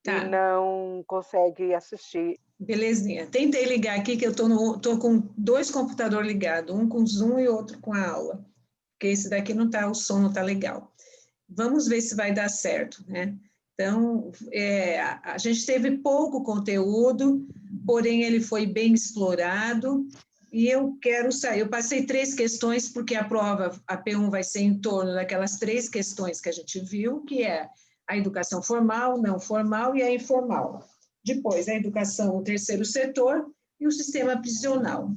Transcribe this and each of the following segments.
e Tá. não consegue assistir. Belezinha. Tentei ligar aqui, que eu tô com 2 computadores ligados, um com Zoom e outro com a aula, porque esse daqui não tá, o som não tá legal. Vamos ver se vai dar certo, né? Então, a gente teve pouco conteúdo, porém ele foi bem explorado, e eu quero sair. Eu passei 3 questões, porque a prova, a P1 vai ser em torno daquelas 3 questões que a gente viu, que é a educação formal, não formal e a informal. Depois, a educação, o terceiro setor e o sistema prisional.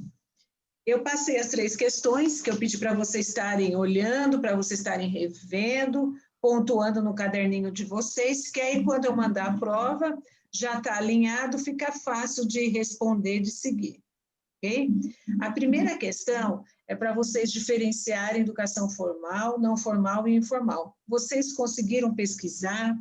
Eu passei as 3 questões que eu pedi para vocês estarem olhando, para vocês estarem revendo, pontuando no caderninho de vocês, que aí quando eu mandar a prova, já está alinhado, fica fácil de responder, de seguir. Ok? A primeira questão é para vocês diferenciarem educação formal, não formal e informal. Vocês conseguiram pesquisar?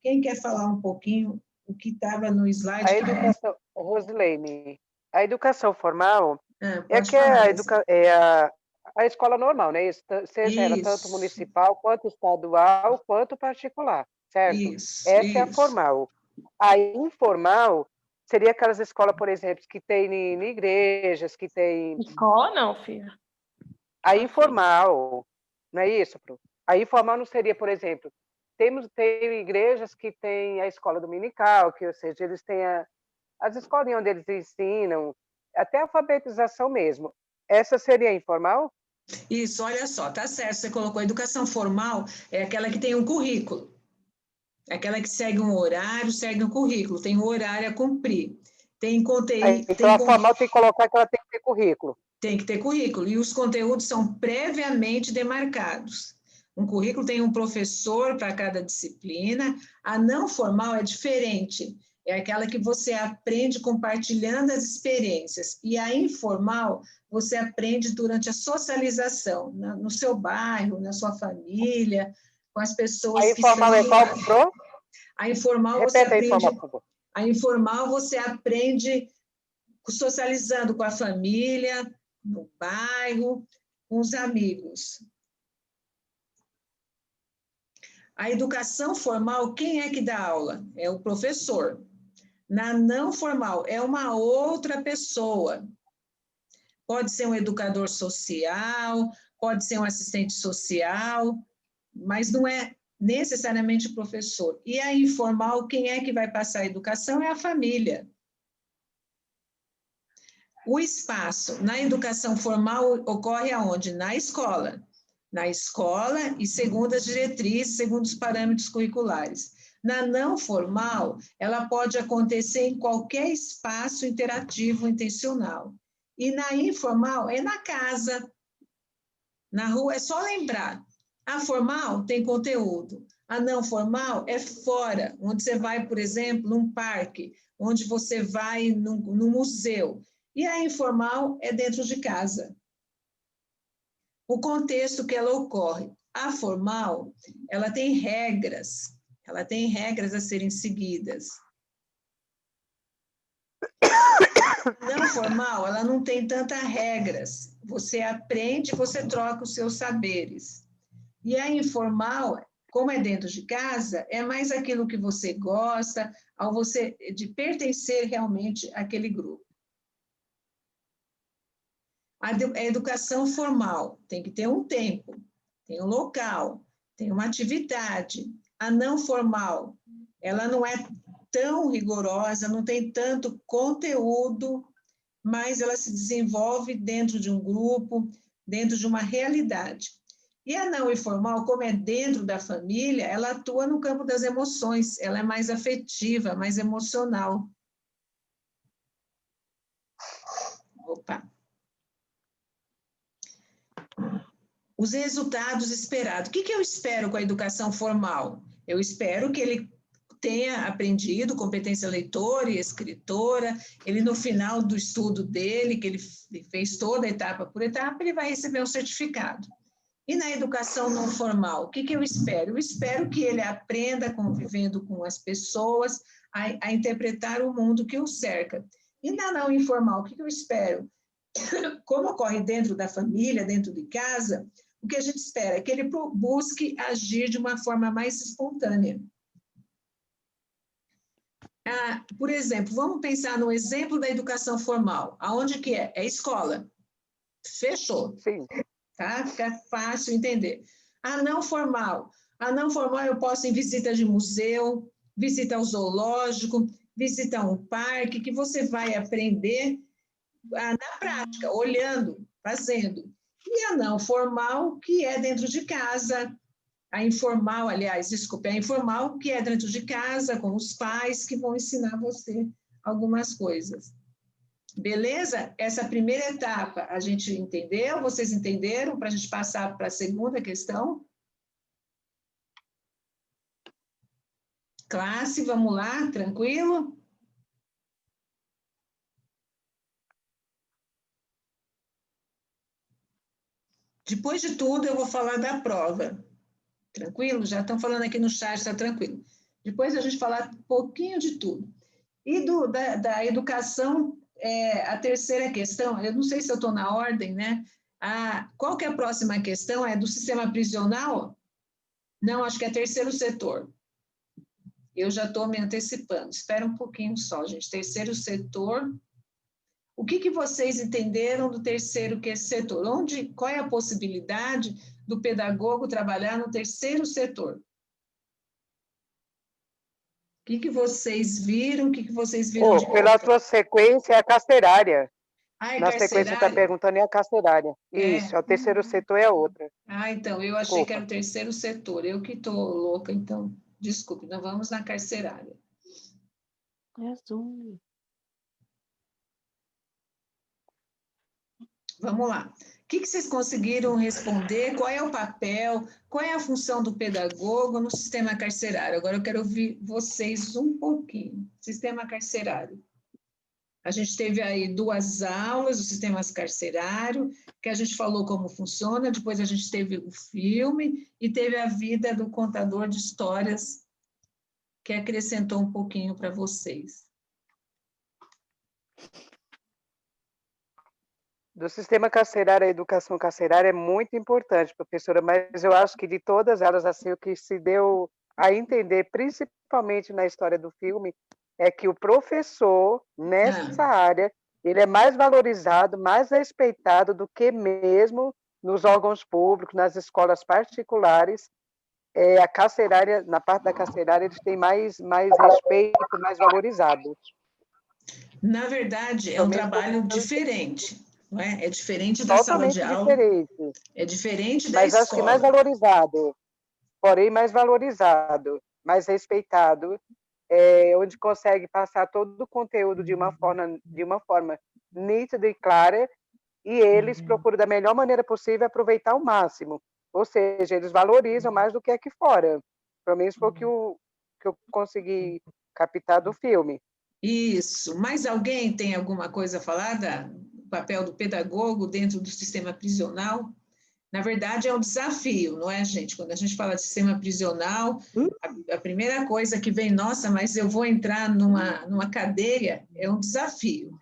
Quem quer falar um pouquinho o que estava no slide? A educação, Rosilene, a educação formal Pode que é falar. a escola normal, né? Seja ela tanto Isso, municipal, quanto estadual, quanto particular, certo? isso, Essa é a isso. formal. A informal seria aquelas escolas, por exemplo, que tem em igrejas, que tem... Escola não, filha. A informal, não é isso, Pro? A informal não seria, por exemplo, tem igrejas que têm a escola dominical, que, ou seja, eles têm as escolinhas onde eles ensinam, até a alfabetização mesmo. Essa seria informal? Isso, olha só, tá certo, você colocou a educação formal, é aquela que tem um currículo, é aquela que segue um horário, segue um currículo, tem um horário a cumprir, tem conteúdo, Então, a formal tem que colocar que ela tem que ter currículo. tem que ter currículo, e os conteúdos são previamente demarcados. Um currículo tem um professor para cada disciplina, a não formal é diferente, é aquela que você aprende compartilhando as experiências, e a informal você aprende durante a socialização, no seu bairro, na sua família, com as pessoas A que estão informal é do qual, lado. Pro? A informal você Repete a aprende, informal, por favor. a informal você aprende socializando com a família, no bairro, com os amigos. A educação formal, quem é que dá aula? É o professor. Na não formal, é uma outra pessoa. Pode ser um educador social, pode ser um assistente social, mas não é necessariamente o professor. E a informal, quem é que vai passar a educação? É a família. O espaço na educação formal ocorre aonde? Na escola. Na escola e segundo as diretrizes, segundo os parâmetros curriculares. Na não formal, ela pode acontecer em qualquer espaço interativo intencional. E na informal, é na casa, na rua, é só lembrar. A formal tem conteúdo, a não formal é fora, onde você vai, por exemplo, num parque, onde você vai num museu. E a informal é dentro de casa. O contexto que ela ocorre. A formal, ela tem regras a serem seguidas. Não formal, ela não tem tantas regras. Você aprende, você troca os seus saberes. E a informal, como é dentro de casa, é mais aquilo que você gosta, ao você de pertencer realmente àquele grupo. A educação formal tem que ter um tempo, tem um local, tem uma atividade. A não formal, ela não é tão rigorosa, não tem tanto conteúdo, mas ela se desenvolve dentro de um grupo, dentro de uma realidade. E a não informal, como é dentro da família, ela atua no campo das emoções, ela é mais afetiva, mais emocional. Opa! Os resultados esperados. O que eu espero com a educação formal? Eu espero que ele tenha aprendido competência leitora e escritora, ele no final do estudo dele, que ele fez toda etapa por etapa, ele vai receber um certificado. E na educação não formal, o que eu espero? Eu espero que ele aprenda convivendo com as pessoas, a interpretar o mundo que o cerca. E na não informal, o que eu espero? Como ocorre dentro da família, dentro de casa, o que a gente espera é que ele busque agir de uma forma mais espontânea. Por exemplo, vamos pensar no exemplo da educação formal. Aonde que é? É escola. Fechou. Sim. Tá? Fica fácil entender. A não formal. A não formal eu posso ir em visita de museu, visita ao zoológico, visita um parque, que você vai aprender na prática, olhando, fazendo. E a não formal, que é dentro de casa. A informal, aliás, desculpe, a informal, que é dentro de casa, com os pais, que vão ensinar você algumas coisas. Beleza? Essa primeira etapa a gente entendeu? Vocês entenderam? Para a gente passar para a segunda questão? Classe, vamos lá, tranquilo? Depois de tudo, eu vou falar da prova. Tranquilo? Já estão falando aqui no chat, está tranquilo. Depois a gente falar um pouquinho de tudo. E da educação, a terceira questão, eu não sei se eu estou na ordem, né? Qual que é a próxima questão? É do sistema prisional? Não, acho que é terceiro setor. Eu já estou me antecipando. Espera um pouquinho só, gente. Terceiro setor. O que vocês entenderam do terceiro setor? Qual é a possibilidade do pedagogo trabalhar no terceiro setor? O que vocês viram? O que vocês viram de Pela tua sequência, é a carcerária. Na sequência, está perguntando é a carcerária. Isso, o terceiro setor é a outra. Então, eu achei que era o terceiro setor. Eu que estou louca, então, desculpe, nós vamos na carcerária. Vamos lá. O que vocês conseguiram responder? Qual é o papel? Qual é a função do pedagogo no sistema carcerário? Agora eu quero ouvir vocês um pouquinho. Sistema carcerário. A gente teve aí 2 aulas do sistema carcerário, que a gente falou como funciona, depois a gente teve o filme e teve a vida do contador de histórias, que acrescentou um pouquinho para vocês. Do sistema carcerário, a educação carcerária é muito importante, professora, mas eu acho que de todas elas, assim, o que se deu a entender, principalmente na história do filme, é que o professor, nessa área, ele é mais valorizado, mais respeitado do que mesmo nos órgãos públicos, nas escolas particulares. A carcerária, na parte da carcerária, eles têm mais respeito, mais valorizado. Na verdade, é um trabalho diferente. Não é? É diferente da sala de aula. Diferente. É diferente da escola. Mas acho que mais valorizado, porém mais valorizado, mais respeitado, onde consegue passar todo o conteúdo de uma forma nítida e clara, e eles procuram da melhor maneira possível aproveitar ao máximo. Ou seja, eles valorizam mais do que aqui fora. Pelo menos foi o que eu consegui captar do filme. Isso. Mais alguém tem alguma coisa a falar do papel do pedagogo dentro do sistema prisional? Na verdade, é um desafio, não é, gente? Quando a gente fala de sistema prisional, a primeira coisa que vem, nossa, mas eu vou entrar numa cadeia, é um desafio.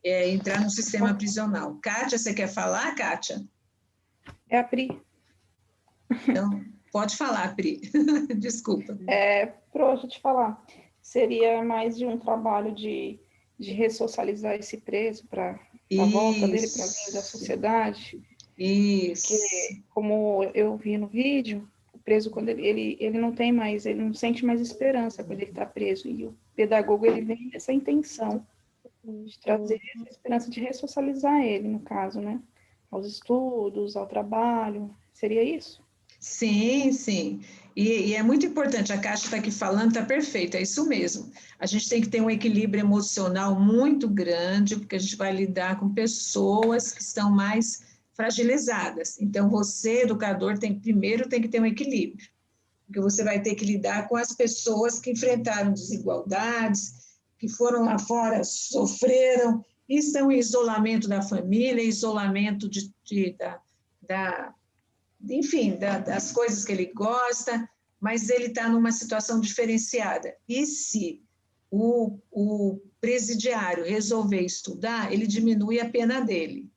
É entrar no sistema prisional. Kátia, você quer falar, Kátia? É a Pri. Então, pode falar, Pri. Desculpa. Pro, deixa eu te falar. Seria mais de um trabalho de ressocializar esse preso para a volta dele para dentro da sociedade. Isso. Porque, como eu vi no vídeo, o preso, quando ele não sente mais esperança quando ele está preso. E o pedagogo, ele vem dessa intenção de trazer essa esperança de ressocializar ele, no caso, né? Aos estudos, ao trabalho. Seria isso? Sim, sim. E é muito importante, a Kátia está aqui falando, está perfeito, é isso mesmo. A gente tem que ter um equilíbrio emocional muito grande, porque a gente vai lidar com pessoas que estão mais fragilizadas. Então, você, educador, primeiro tem que ter um equilíbrio, porque você vai ter que lidar com as pessoas que enfrentaram desigualdades, que foram lá fora, sofreram, e estão em isolamento da família, isolamento enfim, das coisas que ele gosta, mas ele está numa situação diferenciada. E se o presidiário resolver estudar, ele diminui a pena dele.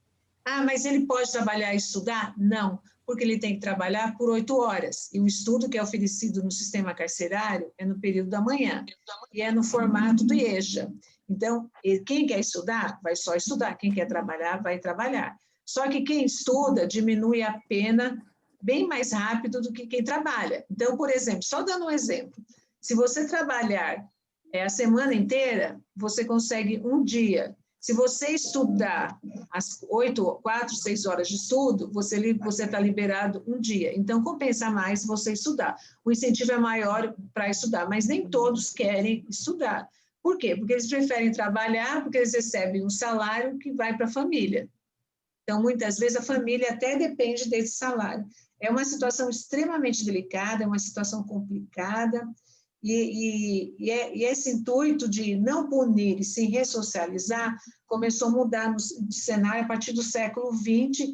Mas ele pode trabalhar e estudar? Não, porque ele tem que trabalhar por 8 horas, e o estudo que é oferecido no sistema carcerário é no período da manhã, e é no formato do EJA. Então, quem quer estudar, vai só estudar, quem quer trabalhar, vai trabalhar. Só que quem estuda diminui a pena bem mais rápido do que quem trabalha. Então, por exemplo, só dando um exemplo, se você trabalhar a semana inteira, você consegue um dia. Se você estudar as 4, 6 horas de estudo, você está liberado um dia. Então, compensa mais você estudar. O incentivo é maior para estudar, mas nem todos querem estudar. Por quê? Porque eles preferem trabalhar, porque eles recebem um salário que vai para a família. Então, muitas vezes, a família até depende desse salário. É uma situação extremamente delicada, é uma situação complicada, e esse intuito de não punir e se ressocializar começou a mudar de cenário a partir do século XX,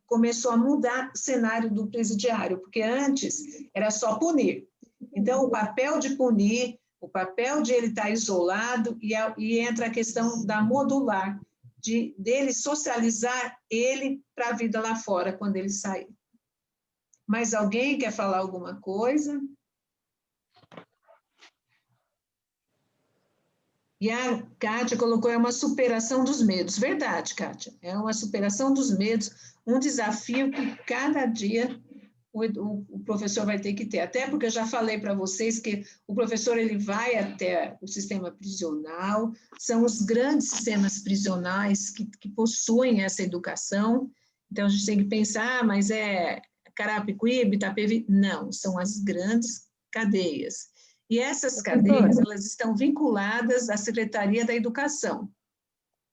começou a mudar o cenário do presidiário, porque antes era só punir. Então, o papel de punir, o papel de ele estar isolado, e entra a questão da modular, dele socializar ele para a vida lá fora, quando ele sair. Mais alguém quer falar alguma coisa? E a Kátia colocou, é uma superação dos medos. Verdade, Kátia, é uma superação dos medos, um desafio que cada dia o professor vai ter que ter. Até porque eu já falei para vocês que o professor ele vai até o sistema prisional, são os grandes sistemas prisionais que possuem essa educação. Então, a gente tem que pensar, mas é Carapicuíba, Itapevi? Não, são as grandes cadeias. E essas cadeias, elas estão vinculadas à Secretaria da Educação.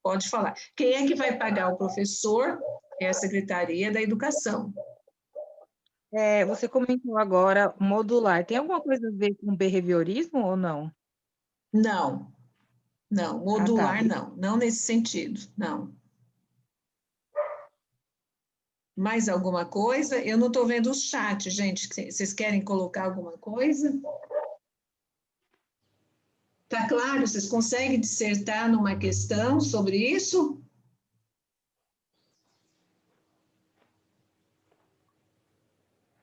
Pode falar. Quem é que vai pagar o professor? É a Secretaria da Educação. Você comentou agora modular. Tem alguma coisa a ver com behaviorismo ou não? Não. Não, modular não. Não nesse sentido, não. Mais alguma coisa? Eu não estou vendo o chat, gente. Vocês querem colocar alguma coisa? Tá claro? Vocês conseguem dissertar numa questão sobre isso?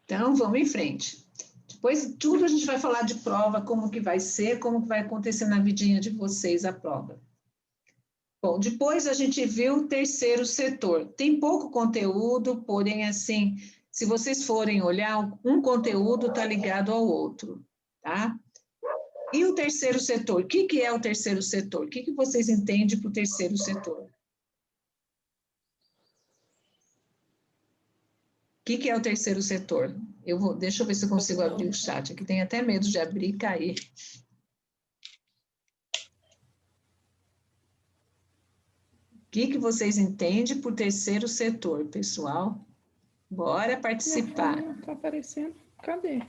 Então, vamos em frente. Depois, tudo a gente vai falar de prova, como que vai ser, como que vai acontecer na vidinha de vocês a prova. Bom, depois a gente viu o terceiro setor. Tem pouco conteúdo, porém, assim, se vocês forem olhar, um conteúdo está ligado ao outro, tá? E o terceiro setor? O que é o terceiro setor? O que vocês entendem por terceiro setor? O que é o terceiro setor? Deixa eu ver se eu consigo abrir o chat, aqui tem até medo de abrir e cair. O que vocês entendem por terceiro setor, pessoal? Bora participar. Não está aparecendo. Cadê?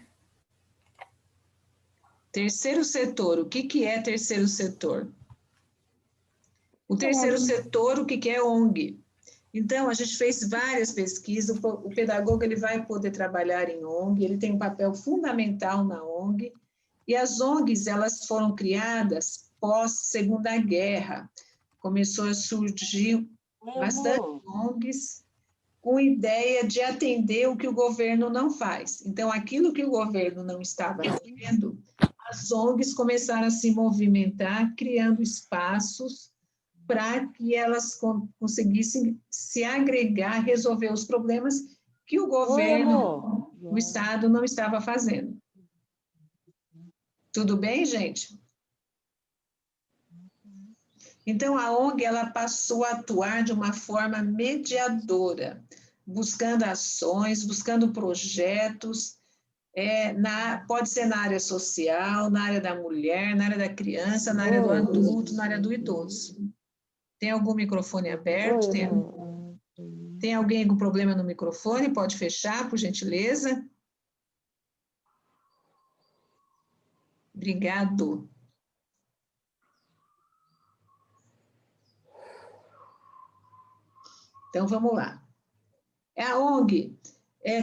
Terceiro setor, o que é terceiro setor? O terceiro setor, o que é ONG? Então, a gente fez várias pesquisas, o pedagogo ele vai poder trabalhar em ONG, ele tem um papel fundamental na ONG, e as ONGs, elas foram criadas pós-Segunda Guerra. Começou a surgir bastante ONGs com ideia de atender o que o governo não faz. Então, aquilo que o governo não estava fazendo, as ONGs começaram a se movimentar, criando espaços para que elas conseguissem se agregar, resolver os problemas que o governo, o Estado, não estava fazendo. Tudo bem, gente? Então, a ONG ela passou a atuar de uma forma mediadora, buscando ações, buscando projetos, pode ser na área social, na área da mulher, na área da criança, na área do adulto, na área do idoso. Tem algum microfone aberto? Tem alguém com problema no microfone? Pode fechar, por gentileza? Obrigado. Então, vamos lá. A ONG.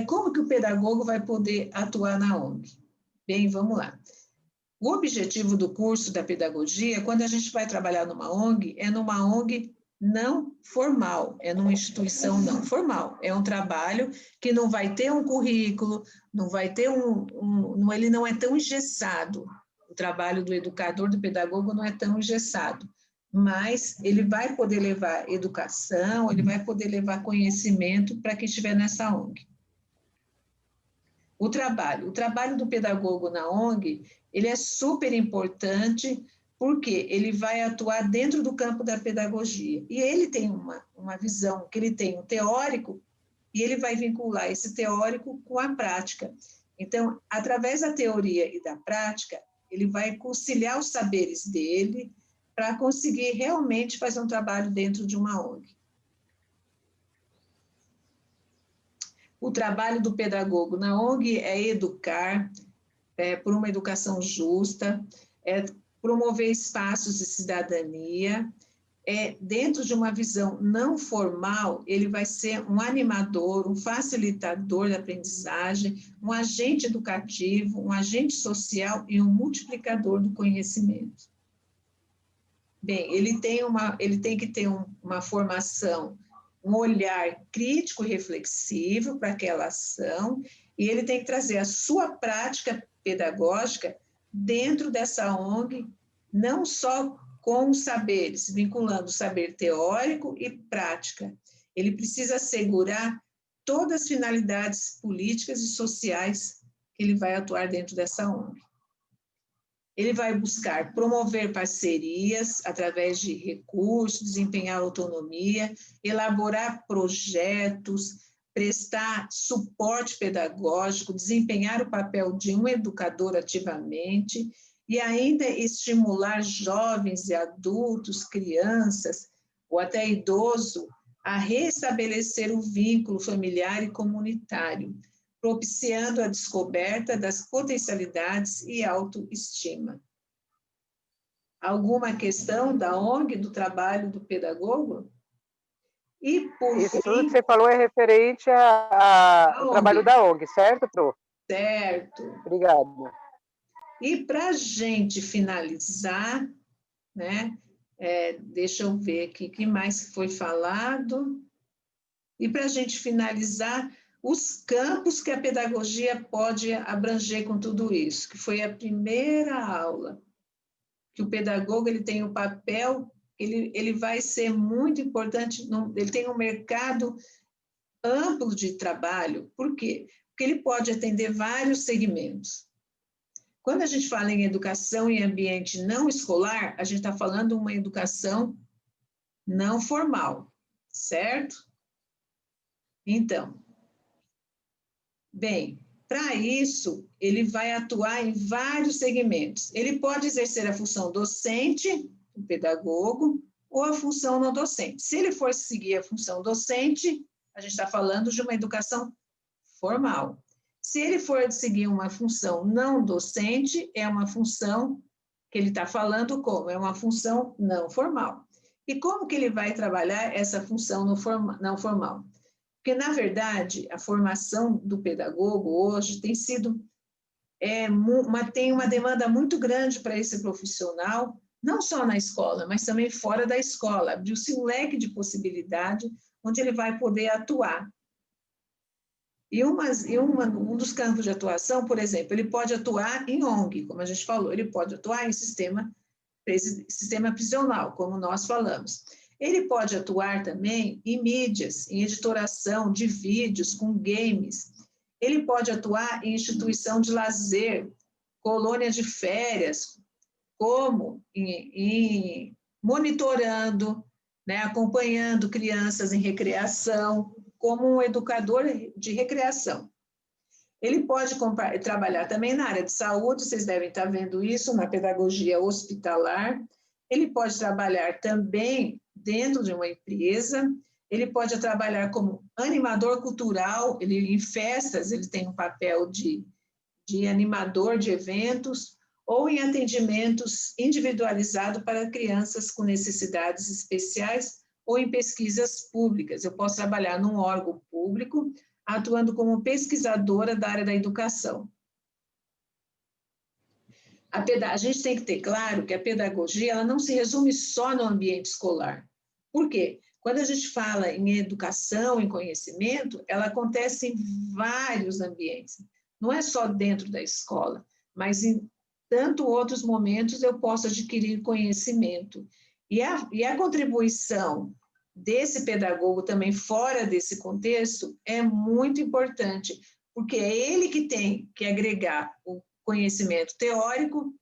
Como que o pedagogo vai poder atuar na ONG? Bem, vamos lá. O objetivo do curso da pedagogia, quando a gente vai trabalhar numa ONG, é numa ONG não formal, é numa instituição não formal. É um trabalho que não vai ter um currículo, não vai ter ele não é tão engessado. O trabalho do educador, do pedagogo não é tão engessado, mas ele vai poder levar educação, ele vai poder levar conhecimento para quem estiver nessa ONG. O trabalho do pedagogo na ONG, ele é super importante, porque ele vai atuar dentro do campo da pedagogia. E ele tem uma visão, que ele tem um teórico, e ele vai vincular esse teórico com a prática. Então, através da teoria e da prática, ele vai conciliar os saberes dele para conseguir realmente fazer um trabalho dentro de uma ONG. O trabalho do pedagogo na ONG é educar, por uma educação justa, promover espaços de cidadania, dentro de uma visão não formal, ele vai ser um animador, um facilitador da aprendizagem, um agente educativo, um agente social e um multiplicador do conhecimento. Bem, ele tem que ter uma formação, um olhar crítico e reflexivo para aquela ação, e ele tem que trazer a sua prática pedagógica dentro dessa ONG, não só com os saberes, vinculando o saber teórico e prática. Ele precisa assegurar todas as finalidades políticas e sociais que ele vai atuar dentro dessa ONG. Ele vai buscar promover parcerias através de recursos, desempenhar autonomia, elaborar projetos, prestar suporte pedagógico, desempenhar o papel de um educador ativamente e ainda estimular jovens e adultos, crianças ou até idoso a restabelecer o vínculo familiar e comunitário, propiciando a descoberta das potencialidades e autoestima. Alguma questão da ONG, do trabalho do pedagogo? E, por Isso fim, tudo que você falou é referente ao trabalho da ONG, certo, Pro? Certo. Obrigado. E para a gente finalizar, né, deixa eu ver aqui o que mais foi falado. E para a gente finalizar, os campos que a pedagogia pode abranger com tudo isso, que foi a primeira aula, que o pedagogo ele tem um papel, ele vai ser muito importante, ele tem um mercado amplo de trabalho. Por quê? Porque ele pode atender vários segmentos. Quando a gente fala em educação em ambiente não escolar, a gente está falando de uma educação não formal, certo? Então, bem, para isso, ele vai atuar em vários segmentos. Ele pode exercer a função docente, o pedagogo, ou a função não docente. Se ele for seguir a função docente, a gente está falando de uma educação formal. Se ele for seguir uma função não docente, é uma função que ele está falando como? É uma função não formal. E como que ele vai trabalhar essa função não formal? Porque, na verdade, a formação do pedagogo hoje tem sido, tem uma demanda muito grande para esse profissional, não só na escola, mas também fora da escola. Abriu-se um leque de possibilidade onde ele vai poder atuar. E um dos campos de atuação, por exemplo, ele pode atuar em ONG, como a gente falou, ele pode atuar em sistema prisional, como nós falamos. Ele pode atuar também em mídias, em editoração de vídeos, com games. Ele pode atuar em instituição de lazer, colônia de férias, como monitorando, né, acompanhando crianças em recreação, como um educador de recreação. Ele pode trabalhar também na área de saúde, vocês devem estar vendo isso, na pedagogia hospitalar. Ele pode trabalhar também dentro de uma empresa, ele pode trabalhar como animador cultural, em festas ele tem um papel de animador de eventos, ou em atendimentos individualizados para crianças com necessidades especiais, ou em pesquisas públicas. Eu posso trabalhar num órgão público, atuando como pesquisadora da área da educação. A gente tem que ter claro que a pedagogia ela não se resume só no ambiente escolar. Por quê? Quando a gente fala em educação, em conhecimento, ela acontece em vários ambientes. Não é só dentro da escola, mas em tanto outros momentos eu posso adquirir conhecimento. E a contribuição desse pedagogo também fora desse contexto é muito importante, porque é ele que tem que agregar o conhecimento teórico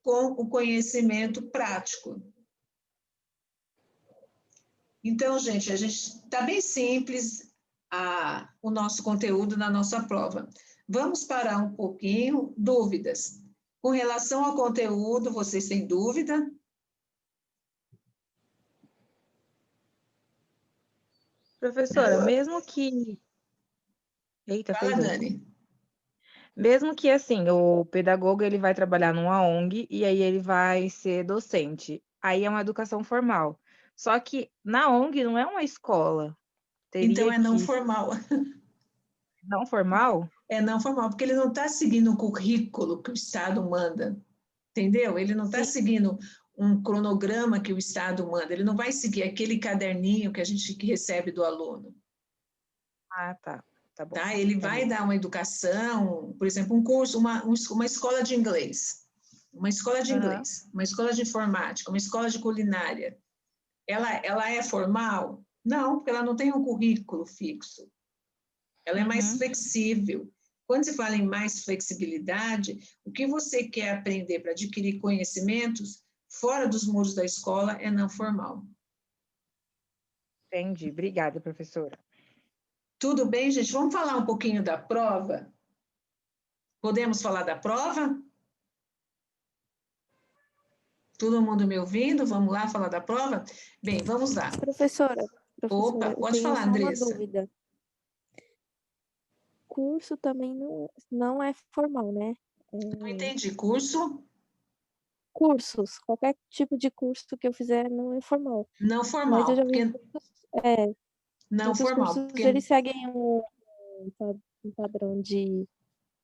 com o conhecimento prático. Então, gente, a gente está bem simples o nosso conteúdo na nossa prova. Vamos parar um pouquinho. Dúvidas? Com relação ao conteúdo, vocês têm dúvida? Professora, mesmo que... Eita, Fala, perdão. Dani. Mesmo que, assim, o pedagogo ele vai trabalhar numa ONG e aí ele vai ser docente. Aí é uma educação formal. Só que na ONG não é uma escola. Então, Teria é não que... formal. Não formal? É não formal, porque ele não está seguindo o currículo que o Estado manda, entendeu? Ele não está seguindo um cronograma que o Estado manda, ele não vai seguir aquele caderninho que a gente recebe do aluno. Ah, tá. Tá bom. Tá? Ele Tá vai bom. dar uma educação, por exemplo, um curso, uma escola de inglês, uma escola de inglês, uma escola de informática, uma escola de culinária. Ela é formal? Não, porque ela não tem um currículo fixo. Ela é mais flexível. Quando se fala em mais flexibilidade, o que você quer aprender para adquirir conhecimentos fora dos muros da escola é não formal. Entendi. Obrigada, professora. Tudo bem, gente? Vamos falar um pouquinho da prova? Podemos falar da prova? Todo mundo me ouvindo? Vamos lá falar da prova? Bem, vamos lá. Professora, Opa, eu pode tenho falar, só uma Andressa. dúvida. Curso também não é formal, né? Não entendi. Curso? Cursos, qualquer tipo de curso que eu fizer não é formal. Não Mas eu formal, já vi porque não muitos formal, cursos, porque eles seguem um padrão de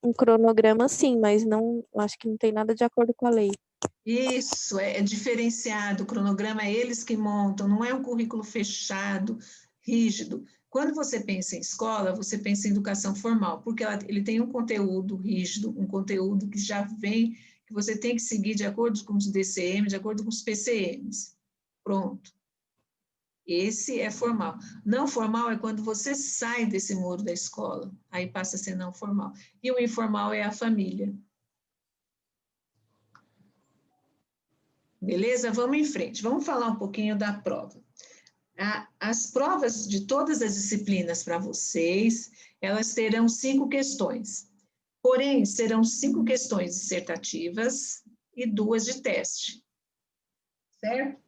um cronograma, sim, mas não, acho que não tem nada de acordo com a lei. isso é diferenciado. O cronograma é eles que montam, não é um currículo fechado, rígido. Quando você pensa em escola, você pensa em educação formal, porque ele tem um conteúdo rígido, um conteúdo que já vem, que você tem que seguir de acordo com os DCM, de acordo com os PCMs. Pronto. Esse é formal. Não formal é quando você sai desse muro da escola, aí passa a ser não formal. E o informal é a família. Beleza? Vamos em frente. Vamos falar um pouquinho da prova. As provas de todas as disciplinas para vocês, elas terão 5 questões. Porém, serão 5 questões dissertativas e 2 de teste. Certo?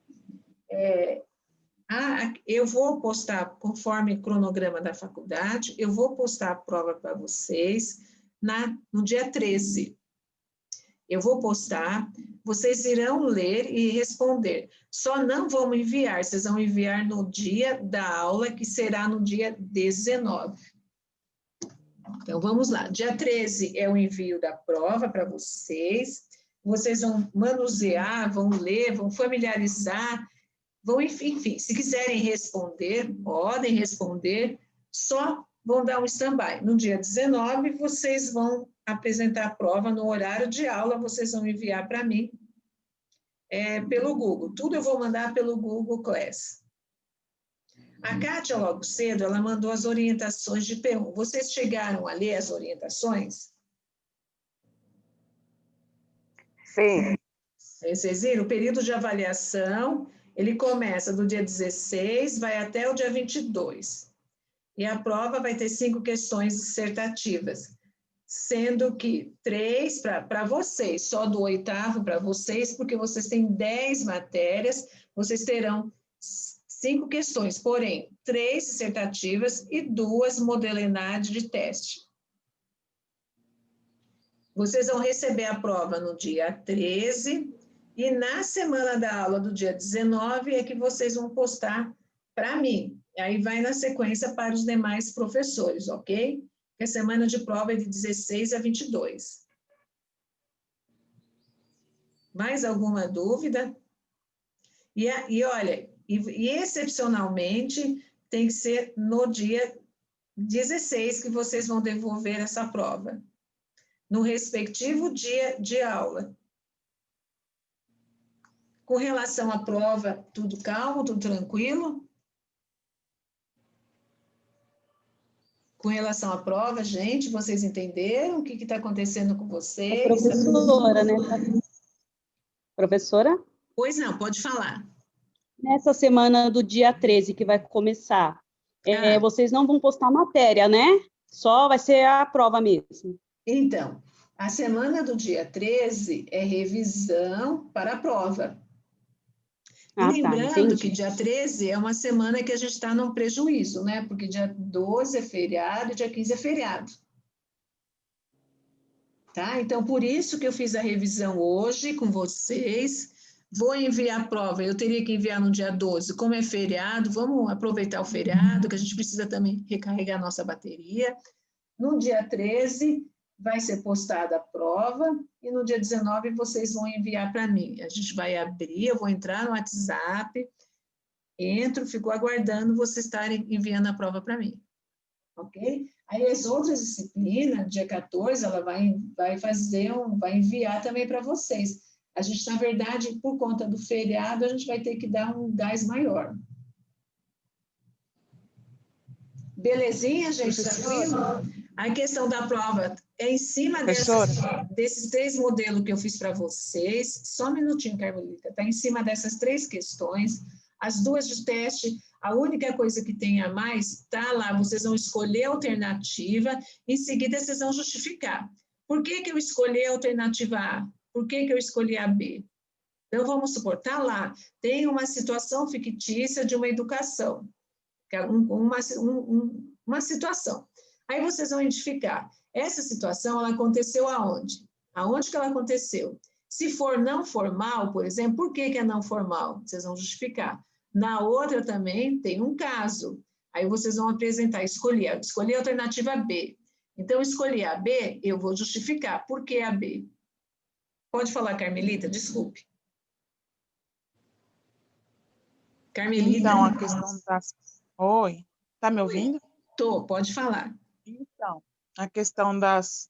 Eu vou postar, conforme o cronograma da faculdade, eu vou postar a prova para vocês no dia 13. Eu vou postar, vocês irão ler e responder. Só não vão enviar, vocês vão enviar no dia da aula, que será no dia 19. Então, vamos lá. Dia 13 é o envio da prova para vocês. Vocês vão manusear, vão ler, vão familiarizar, enfim, se quiserem responder, podem responder, só vão dar um stand-by. No dia 19, vocês vão apresentar a prova no horário de aula, vocês vão enviar para mim pelo Google. Tudo eu vou mandar pelo Google Class. A Kátia, logo cedo, ela mandou as orientações de P1. Vocês chegaram a ler as orientações? Sim. Vocês viram? O período de avaliação, ele começa do dia 16, vai até o dia 22. E a prova vai ter 5 questões dissertativas, sendo que 3 para vocês, só do 8º para vocês, porque vocês têm 10 matérias, vocês terão 5 questões, porém, 3 dissertativas e 2 modelidades de teste. Vocês vão receber a prova no dia 13, e na semana da aula do dia 19 é que vocês vão postar para mim. Aí vai na sequência para os demais professores, ok? A semana de prova é de 16 a 22. Mais alguma dúvida? E olha, E excepcionalmente, tem que ser no dia 16 que vocês vão devolver essa prova, no respectivo dia de aula. Com relação à prova, tudo calmo, tudo tranquilo? Com relação à prova, gente, vocês entenderam o que está acontecendo com vocês? Professora, né? Professora? Pois não, pode falar. Nessa semana do dia 13 que vai começar, vocês não vão postar matéria, né? Só vai ser a prova mesmo. Então, a semana do dia 13 é revisão para a prova. E lembrando que dia 13 é uma semana que a gente está num prejuízo, né? Porque dia 12 é feriado e dia 15 é feriado. Tá? Então, por isso que eu fiz a revisão hoje com vocês. Vou enviar a prova, eu teria que enviar no dia 12. Como é feriado, vamos aproveitar o feriado, que a gente precisa também recarregar a nossa bateria. No dia 13 vai ser postada a prova e no dia 19 vocês vão enviar para mim. A gente vai abrir, eu vou entrar no WhatsApp, entro, fico aguardando vocês estarem enviando a prova para mim. Ok? Aí as outras disciplinas, dia 14, ela vai enviar também para vocês. A gente, na verdade, por conta do feriado, a gente vai ter que dar um gás maior. Belezinha, gente? Tranquilo? A questão da prova é em cima desses 3 modelos que eu fiz para vocês. Só um minutinho, Carmelita. Está em cima dessas 3 questões. As 2 de teste, a única coisa que tem a mais, está lá, vocês vão escolher a alternativa, em seguida vocês vão justificar. Por que eu escolhi a alternativa A? Por que eu escolhi a B? Então, vamos supor, está lá, tem uma situação fictícia de uma educação, que é uma situação. Aí vocês vão identificar, essa situação, ela aconteceu aonde? Aonde que ela aconteceu? Se for não formal, por exemplo, por que é não formal? Vocês vão justificar. Na outra também tem um caso. Aí vocês vão apresentar, escolher a alternativa B. Então, escolhi a B, eu vou justificar. Por que a B? Pode falar, Carmelita? Desculpe. Carmelita? Então, a questão das... Oi, tá me ouvindo? Tô, pode falar. Então, a questão das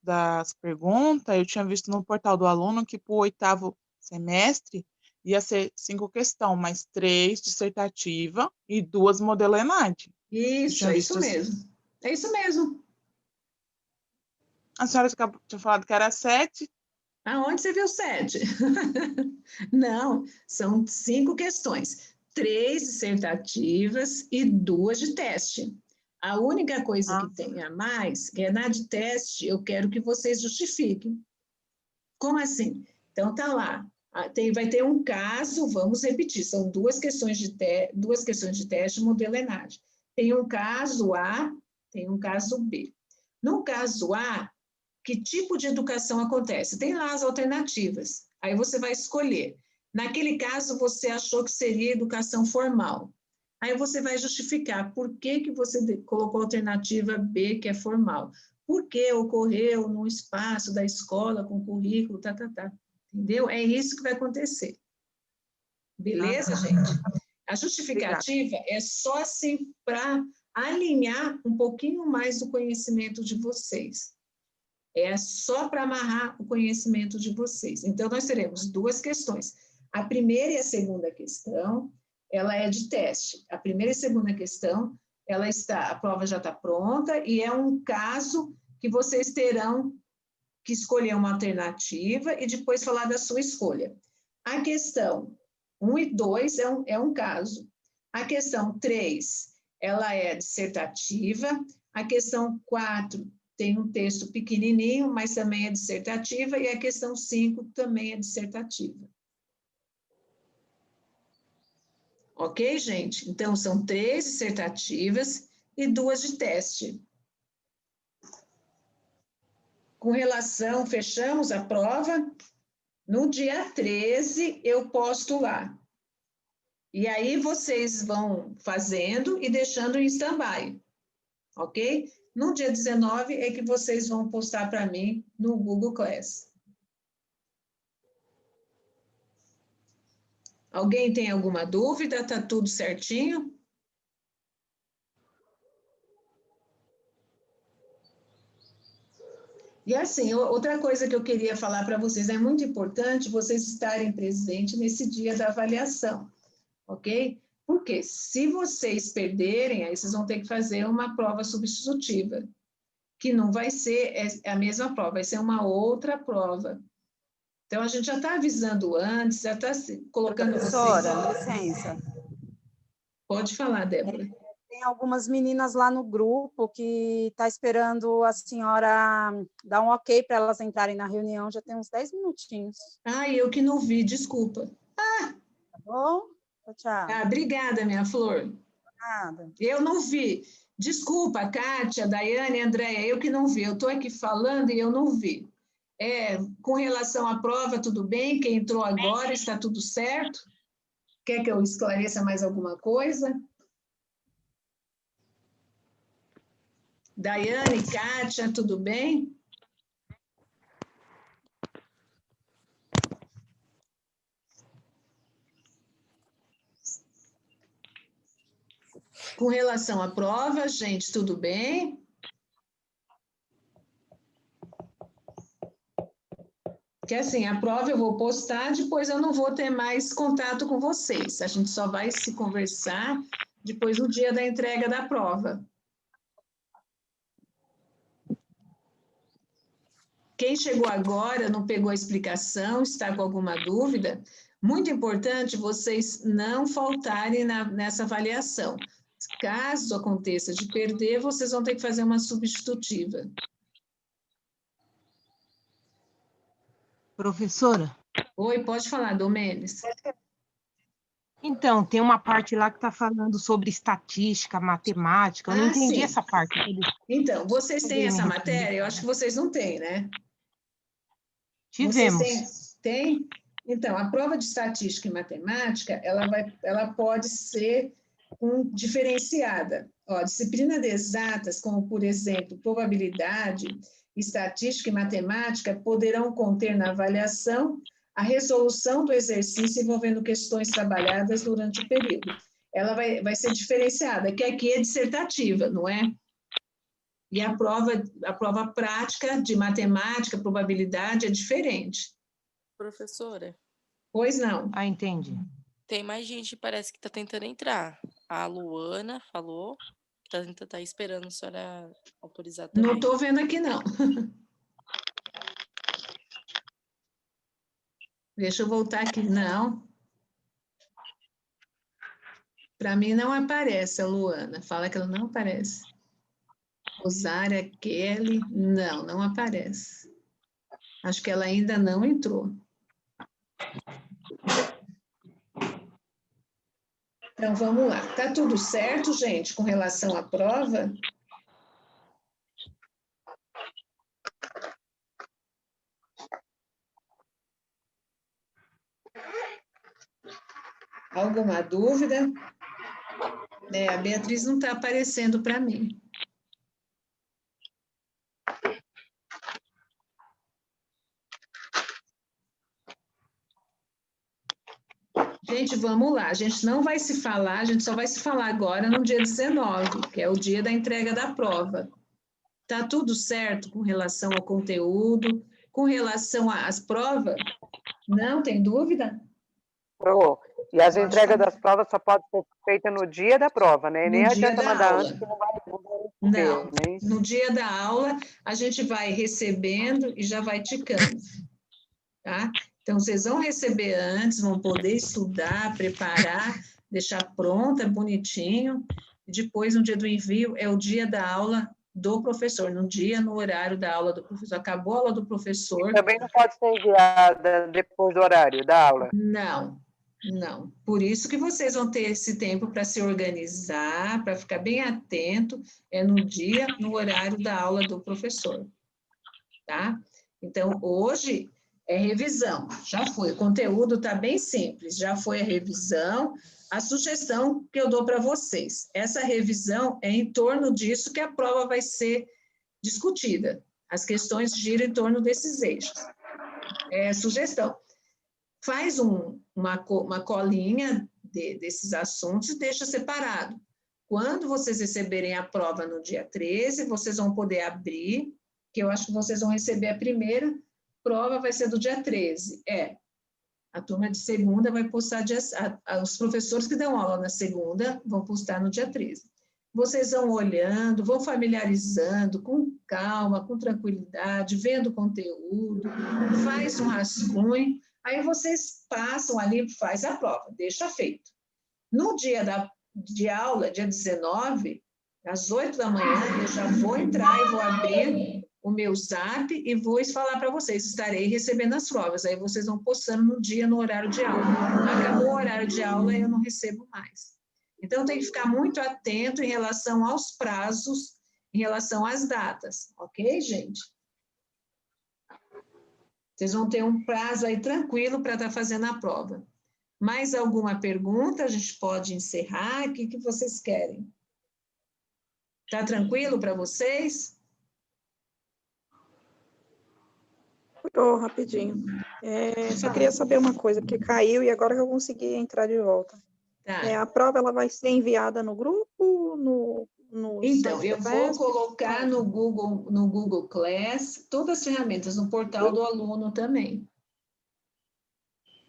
perguntas, eu tinha visto no portal do aluno que para o 8º semestre ia ser 5 questões, mais 3 dissertativa e 2 modelo ENAD. Isso, é isso mesmo. É isso mesmo. A senhora tinha falado que era 7. Aonde você viu 7? Não, são 5 questões. 3 dissertativas e 2 de teste. A única coisa que tem a mais é na de teste, eu quero que vocês justifiquem. Como assim? Então, tá lá. Vai ter um caso, vamos repetir, são 2 questões de teste, modelo ENAD. Tem um caso A, tem um caso B. No caso A, que tipo de educação acontece? Tem lá as alternativas. Aí você vai escolher. Naquele caso, você achou que seria educação formal. Aí você vai justificar por que você colocou a alternativa B, que é formal. Por que ocorreu num espaço da escola com currículo, Entendeu? É isso que vai acontecer. Beleza, gente? A justificativa é só assim para alinhar um pouquinho mais o conhecimento de vocês. É só para amarrar o conhecimento de vocês. Então, nós teremos 2 questões. A primeira e a segunda questão, ela é de teste. A primeira e a segunda questão, a prova já está pronta e é um caso que vocês terão que escolher uma alternativa e depois falar da sua escolha. A questão 1 e 2 é um caso. A questão 3, ela é dissertativa. A questão 4 tem um texto pequenininho, mas também é dissertativa. E a questão 5 também é dissertativa. Ok, gente? Então, são 3 dissertativas e 2 de teste. Com relação, fechamos a prova, no dia 13 eu posto lá. E aí vocês vão fazendo e deixando em stand-by, ok? No dia 19 é que vocês vão postar para mim no Google Class. Alguém tem alguma dúvida? Está tudo certinho? E assim, outra coisa que eu queria falar para vocês, é muito importante vocês estarem presentes nesse dia da avaliação, ok? Porque se vocês perderem, aí vocês vão ter que fazer uma prova substitutiva, que não vai ser a mesma prova, vai ser uma outra prova. Então, a gente já está avisando antes, já está colocando Professora, vocês... licença. Pode falar, Débora. Tem algumas meninas lá no grupo que está esperando a senhora dar um ok para elas entrarem na reunião, já tem uns 10 minutinhos. Ah, eu que não vi, desculpa. Tá bom? Tchau. Ah, obrigada, minha flor. Nada. Eu não vi. Desculpa, Kátia, Daiane, Andréia, eu que não vi. Eu estou aqui falando e eu não vi. Com relação à prova, tudo bem? Quem entrou agora, está tudo certo? Quer que eu esclareça mais alguma coisa? Daiane, Kátia, tudo bem? Com relação à prova, gente, tudo bem? Que assim, a prova eu vou postar, depois eu não vou ter mais contato com vocês. A gente só vai se conversar depois no dia da entrega da prova. Quem chegou agora, não pegou a explicação, está com alguma dúvida, muito importante vocês não faltarem nessa avaliação. Caso aconteça de perder, vocês vão ter que fazer uma substitutiva. Professora? Oi, pode falar, Domenes. Então, tem uma parte lá que está falando sobre estatística, matemática, eu não entendi sim. essa parte. Então, vocês têm essa matéria? Eu acho que vocês não têm, né? Tivemos. Vocês têm? Então, a prova de estatística e matemática, ela pode ser diferenciada. Ó, disciplina de exatas, como, por exemplo, probabilidade, estatística e matemática, poderão conter na avaliação a resolução do exercício envolvendo questões trabalhadas durante o período. Ela vai ser diferenciada, que aqui é dissertativa, não é? E a prova prática de matemática, probabilidade, é diferente. Professora? Pois não. Ah, entendi. Tem mais gente, parece que está tentando entrar. A Luana falou que tá esperando a senhora autorizar também. Não estou vendo aqui, não. Deixa eu voltar aqui. Não. Para mim não aparece a Luana. Fala que ela não aparece. Rosária, Kelly, não aparece. Acho que ela ainda não entrou. Então, vamos lá. Tá tudo certo, gente, com relação à prova? Alguma dúvida? A Beatriz não está aparecendo para mim. Gente, vamos lá. A gente não vai se falar, a gente só vai se falar agora no dia 19, que é o dia da entrega da prova. Tá tudo certo com relação ao conteúdo, com relação às provas? Não tem dúvida? E as entregas das provas só podem ser feitas no dia da prova, né? Nem adianta mandar antes, que não vai Não, né? No dia da aula, a gente vai recebendo e já vai ticando, tá? Então, vocês vão receber antes, vão poder estudar, preparar, deixar pronta, bonitinho, e depois, no dia do envio, é o dia da aula do professor, no horário da aula do professor. Acabou a aula do professor... Também não pode ser enviada depois do horário da aula? Não. Por isso que vocês vão ter esse tempo para se organizar, para ficar bem atento, no horário da aula do professor, tá? Então, hoje é revisão, já foi, o conteúdo está bem simples, já foi a revisão, a sugestão que eu dou para vocês, essa revisão é em torno disso que a prova vai ser discutida, as questões giram em torno desses eixos. Sugestão, faz uma colinha desses assuntos e deixa separado. Quando vocês receberem a prova no dia 13, vocês vão poder abrir, que eu acho que vocês vão receber a primeira prova, vai ser do dia 13. A turma de segunda vai postar, os professores que dão aula na segunda vão postar no dia 13. Vocês vão olhando, vão familiarizando com calma, com tranquilidade, vendo o conteúdo, faz um rascunho, aí vocês passam ali, faz a prova, deixa feito. No dia de aula, dia 19, às 8 da manhã, eu já vou entrar e vou abrir o meu Zap e vou falar para vocês, estarei recebendo as provas, aí vocês vão postando no dia, no horário de aula. Acabou o horário de aula, eu não recebo mais. Então, tem que ficar muito atento em relação aos prazos, em relação às datas, ok, gente? Vocês vão ter um prazo aí tranquilo para estar fazendo a prova. Mais alguma pergunta? A gente pode encerrar. O que vocês querem? Tá tranquilo para vocês? Rapidinho. Só queria saber uma coisa, porque caiu e agora que eu consegui entrar de volta. Tá. A prova ela vai ser enviada no grupo, no Então, site eu da vou FESP? colocar no Google Class todas as ferramentas, no portal do aluno também.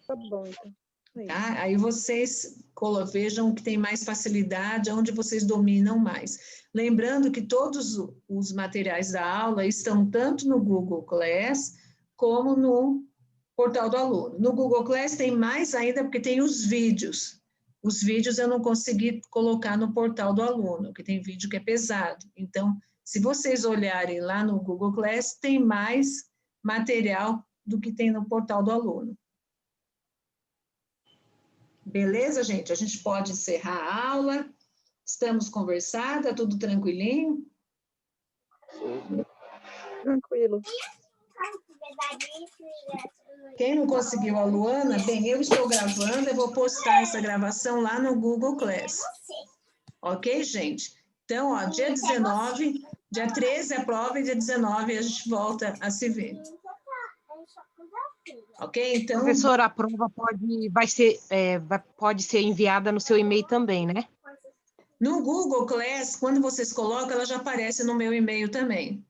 Tá bom, então. Tá? Aí vocês vejam o que tem mais facilidade, onde vocês dominam mais. Lembrando que todos os materiais da aula estão tanto no Google Class como no portal do aluno. No Google Class tem mais ainda, porque tem os vídeos. Os vídeos eu não consegui colocar no portal do aluno, porque tem vídeo que é pesado. Então, se vocês olharem lá no Google Class, tem mais material do que tem no portal do aluno. Beleza, gente? A gente pode encerrar a aula. Estamos conversada, tudo tranquilinho? Tranquilo. Quem não conseguiu a Luana, bem, eu estou gravando, eu vou postar essa gravação lá no Google Class. Ok, gente? Então, ó, dia 19, dia 13 a prova e dia 19 a gente volta a se ver. Ok? Então... Professora, a prova pode ser enviada no seu e-mail também, né? No Google Class, quando vocês colocam, ela já aparece no meu e-mail também.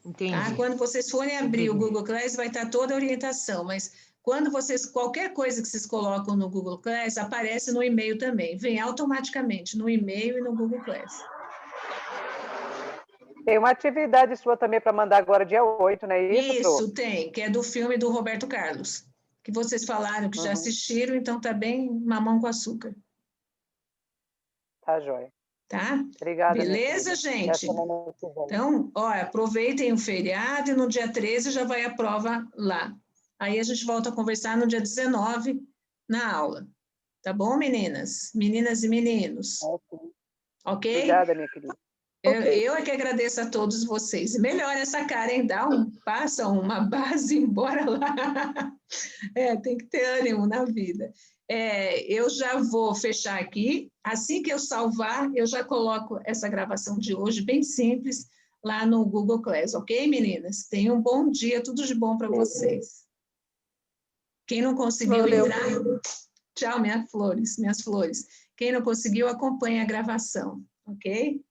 Entendi. Tá? Quando vocês forem abrir o Google Class, vai estar toda a orientação, mas quando qualquer coisa que vocês colocam no Google Class, aparece no e-mail também, vem automaticamente no e-mail e no Google Class. Tem uma atividade sua também para mandar agora dia 8, não é isso? Isso, tem, que é do filme do Roberto Carlos, que vocês falaram que já assistiram, então tá bem mamão com açúcar. Tá, joia. Tá? Obrigada. Beleza, gente? Então, ó, aproveitem o feriado e no dia 13 já vai a prova lá. Aí a gente volta a conversar no dia 19 na aula. Tá bom, meninas? Meninas e meninos? Ok? Obrigada, minha querida. Eu é que agradeço a todos vocês. Melhora essa cara, hein? Passa uma base e embora lá. Tem que ter ânimo na vida. Eu já vou fechar aqui. Assim que eu salvar, eu já coloco essa gravação de hoje, bem simples, lá no Google Class, ok, meninas? Tenham um bom dia, tudo de bom para vocês. Quem não conseguiu entrar, tchau, minhas flores. Quem não conseguiu, acompanha a gravação, ok?